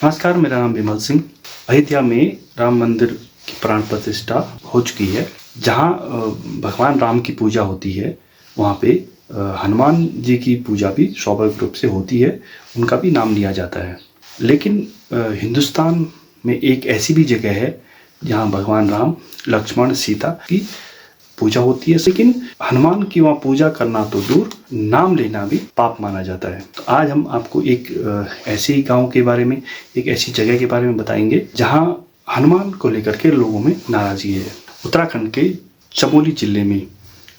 नमस्कार, मेरा नाम विमल सिंह। अयोध्या में राम मंदिर की प्राण प्रतिष्ठा हो चुकी है। जहाँ भगवान राम की पूजा होती है, वहाँ पे हनुमान जी की पूजा भी स्वाभाविक रूप से होती है, उनका भी नाम लिया जाता है। लेकिन हिंदुस्तान में एक ऐसी भी जगह है जहाँ भगवान राम, लक्ष्मण, सीता की पूजा होती है, लेकिन हनुमान की वहाँ पूजा करना तो दूर, नाम लेना भी पाप माना जाता है। तो आज हम आपको एक ऐसे ही गांव के बारे में, एक ऐसी जगह के बारे में बताएंगे जहाँ हनुमान को लेकर के लोगों में नाराजगी है। उत्तराखंड के चमोली जिले में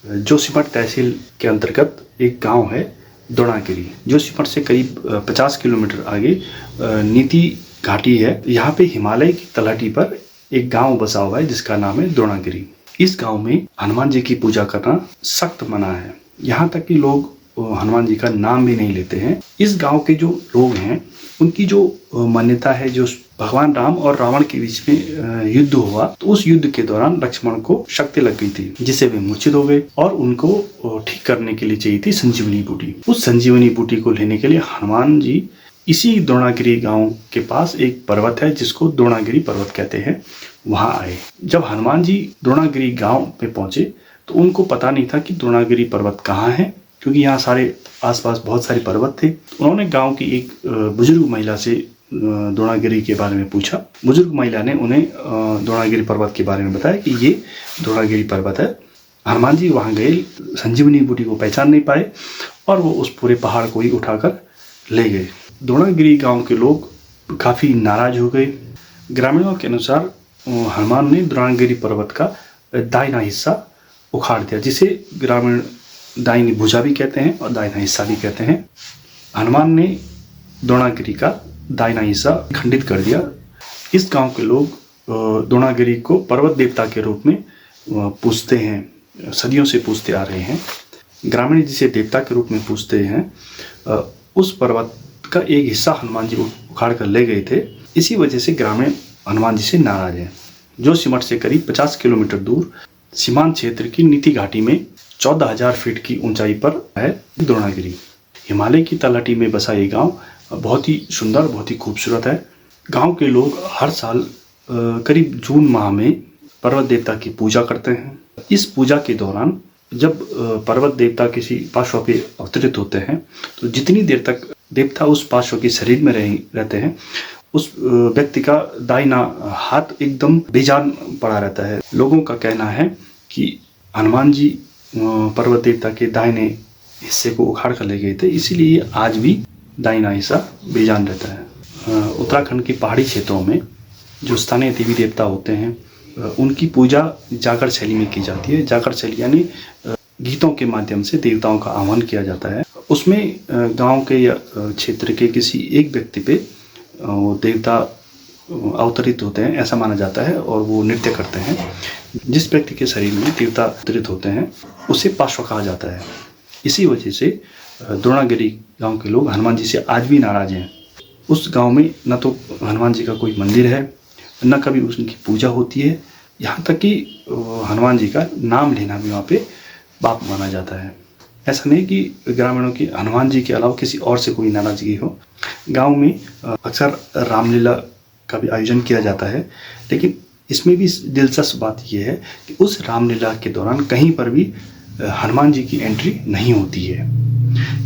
जोशीमठ तहसील के अंतर्गत एक गांव है द्रोणागिरी। जोशीमठ से करीब 50 किलोमीटर आगे नीति घाटी है। यहाँ पे हिमालय की तलहटी पर एक गांव बसा हुआ है जिसका नाम है द्रोणागिरी। इस गांव में हनुमान जी की पूजा करना सख्त मना है। यहाँ तक कि लोग हनुमान जी का नाम भी नहीं लेते हैं। इस गांव के जो लोग हैं, उनकी जो मान्यता है, जो भगवान राम और रावण के बीच में युद्ध हुआ, तो उस युद्ध के दौरान लक्ष्मण को शक्ति लग गई थी, जिससे वे मूर्छित हो गए और उनको ठीक करने के लिए चाहिए थी संजीवनी बूटी। उस संजीवनी बूटी को लेने के लिए हनुमान जी इसी द्रोणागिरी गांव के पास एक पर्वत है जिसको द्रोणागिरी पर्वत कहते हैं, वहां आए। जब हनुमान जी द्रोणागिरी गांव पे पहुंचे तो उनको पता नहीं था कि द्रोणागिरी पर्वत कहाँ है, क्योंकि यहाँ सारे आसपास बहुत सारे पर्वत थे। उन्होंने गांव की एक बुजुर्ग महिला से द्रोणागिरी के बारे में पूछा। बुजुर्ग महिला ने उन्हें द्रोणागिरी पर्वत के बारे में बताया कि ये द्रोणागिरी पर्वत है। हनुमान जी वहाँ गए, संजीवनी बूटी को पहचान नहीं पाए और वो उस पूरे पहाड़ को ही उठाकर ले गए। द्रोणागिरी गांव के लोग काफ़ी नाराज हो गए। ग्रामीणों के अनुसार हनुमान ने द्रोणागिरी पर्वत का दाहिना हिस्सा उखाड़ दिया, जिसे ग्रामीण दाहिनी भुजा भी कहते हैं और दाहिना हिस्सा भी कहते हैं। हनुमान ने द्रोणागिरी का दाहिना हिस्सा खंडित कर दिया। इस गांव के लोग द्रोणागिरी को पर्वत देवता के रूप में पूजते हैं, सदियों से पूजते आ रहे हैं। ग्रामीण जिसे देवता के रूप में पूजते हैं, उस पर्वत का एक हिस्सा हनुमान जी उखाड़ कर ले गए थे। इसी वजह से ग्रामीण हनुमान जी से नाराज हैं। जोशीमठ से करीब 50 किलोमीटर दूर सीमांत क्षेत्र की नीति घाटी में 14,000 फीट की ऊंचाई पर है द्रोणागिरी। हिमालय की तलहटी में बसा ये गांव बहुत ही सुंदर, बहुत ही खूबसूरत है। गांव के लोग हर साल करीब जून माह में पर्वत देवता की पूजा करते हैं। इस पूजा के दौरान जब पर्वत देवता किसी पार्श्व पे अवतरित होते हैं, तो जितनी देर तक देवता उस पार्श्व के शरीर में रहते हैं, उस व्यक्ति का दाहिना हाथ एकदम बेजान पड़ा रहता है। लोगों का कहना है कि हनुमान जी पर्वत देवता के दाहिने हिस्से को उखाड़ कर ले गए थे, इसीलिए आज भी दाहिना हिस्सा बेजान रहता है। उत्तराखंड के पहाड़ी क्षेत्रों में जो स्थानीय देवी देवता होते हैं, उनकी पूजा जागर शैली में की जाती है। जागर शैली यानी गीतों के माध्यम से देवताओं का आह्वान किया जाता है। उसमें गांव के या क्षेत्र के किसी एक व्यक्ति पे देवता अवतरित होते हैं, ऐसा माना जाता है, और वो नृत्य करते हैं। जिस व्यक्ति के शरीर में देवता अवतरित होते हैं उसे पार्श्व कहा जाता है। इसी वजह से द्रोणागिरी गांव के लोग हनुमान जी से आज भी नाराज हैं। उस गांव में न तो हनुमान जी का कोई मंदिर है, न कभी उनकी पूजा होती है। यहाँ तक कि हनुमान जी का नाम लेना भी वहाँ पे पाप माना जाता है। ऐसा नहीं कि ग्रामीणों की हनुमान जी के अलावा किसी और से कोई नाराजगी हो। गांव में अक्सर रामलीला का भी आयोजन किया जाता है, लेकिन इसमें भी दिलचस्प बात यह है कि उस रामलीला के दौरान कहीं पर भी हनुमान जी की एंट्री नहीं होती है।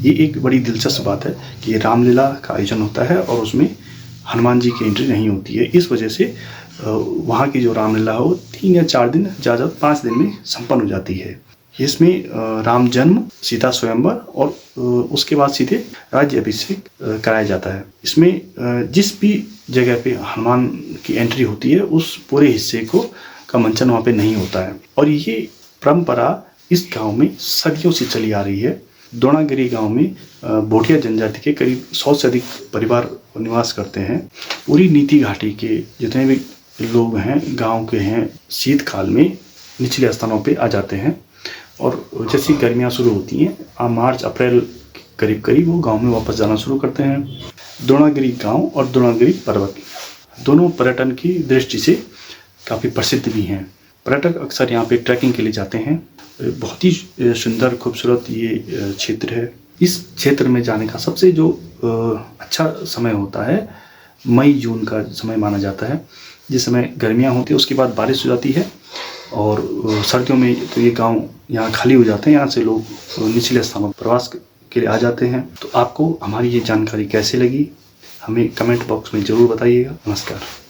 ये एक बड़ी दिलचस्प बात है कि रामलीला का आयोजन होता है और उसमें हनुमान जी की एंट्री नहीं होती है। इस वजह से वहाँ की जो रामलीला हो 3 या 4 दिन, ज़्यादा 5 दिन में संपन्न हो जाती है। इसमें राम जन्म, सीता स्वयंवर और उसके बाद सीधे राज्य अभिषेक कराया जाता है। इसमें जिस भी जगह पे हनुमान की एंट्री होती है, उस पूरे हिस्से का मंचन वहाँ पे नहीं होता है। और ये परंपरा इस गांव में सदियों से चली आ रही है। द्रोणागिरी गांव में भोटिया जनजाति के करीब 100 से अधिक परिवार निवास करते हैं। पूरी नीति घाटी के जितने भी लोग हैं, गांव के हैं, शीतकाल में निचले स्थानों पे आ जाते हैं, और जैसी गर्मियाँ शुरू होती हैं, मार्च अप्रैल करीब करीब वो गांव में वापस जाना शुरू करते हैं। द्रोणागिरी गांव और द्रोणागिरी पर्वत दोनों पर्यटन की दृष्टि से काफ़ी प्रसिद्ध भी हैं। पर्यटक अक्सर यहाँ पे ट्रैकिंग के लिए जाते हैं। बहुत ही सुंदर, खूबसूरत ये क्षेत्र है। इस क्षेत्र में जाने का सबसे जो अच्छा समय होता है मई जून का समय माना जाता है, जिस समय गर्मियाँ होती है, उसके बाद बारिश हो जाती है और सर्दियों में तो ये गांव यहाँ खाली हो जाते हैं। यहाँ से लोग निचले स्थानों पर प्रवास के लिए आ जाते हैं। तो आपको हमारी ये जानकारी कैसी लगी, हमें कमेंट बॉक्स में ज़रूर बताइएगा। नमस्कार।